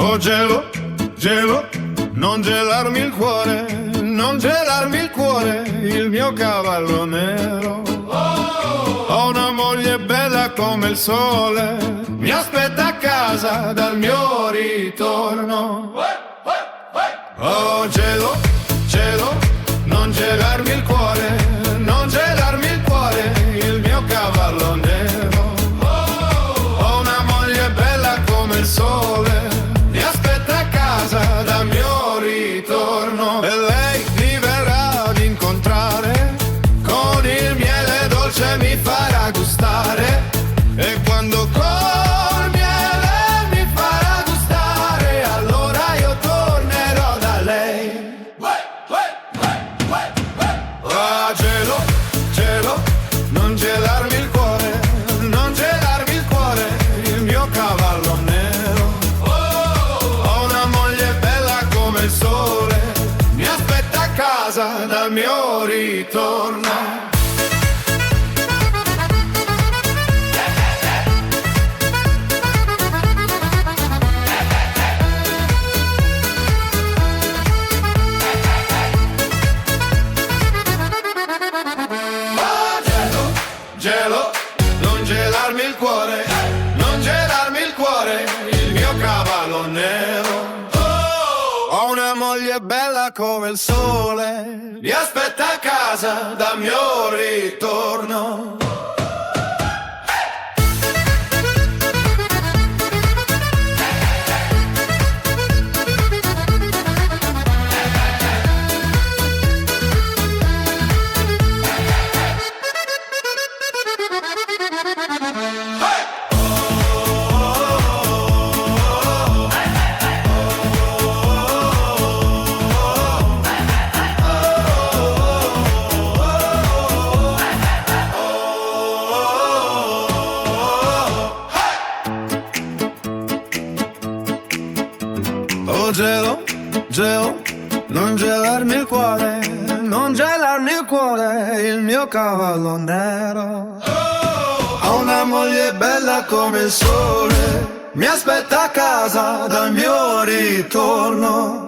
Oh gelo, gelo, non gelarmi il cuore, non gelarmi il cuore, il mio cavallo nero. Ho una moglie bella come il sole, mi aspetta a casa dal mio ritorno. Oh gelo, gelo, non gelarmi il cuore, non gelarmi il cuore, il mio cavallo nero. Ho una moglie bella come il sole, mi aspetta a casa dal mio ritorno. E lei mi verrà ad incontrare, con il miele dolce mi farà gustare. E quando col miele mi farà gustare, allora io tornerò da lei. Ah, gelo, gelo, non gelarmi il cuore, non gelarmi il cuore, il mio cavallo nero. Ho una moglie bella come il sole, mi aspetta a casa dal mio ritorno. Gelo, non gelarmi il cuore, non gelarmi il cuore, il mio cavallo nero. Ho una moglie bella come il sole, mi aspetta a casa dal mio ritorno. Oh gelo, gelo, non gelarmi il cuore, non gelarmi il cuore, il mio cavallo nero. Ho una moglie bella come il sole, mi aspetta a casa dal mio ritorno.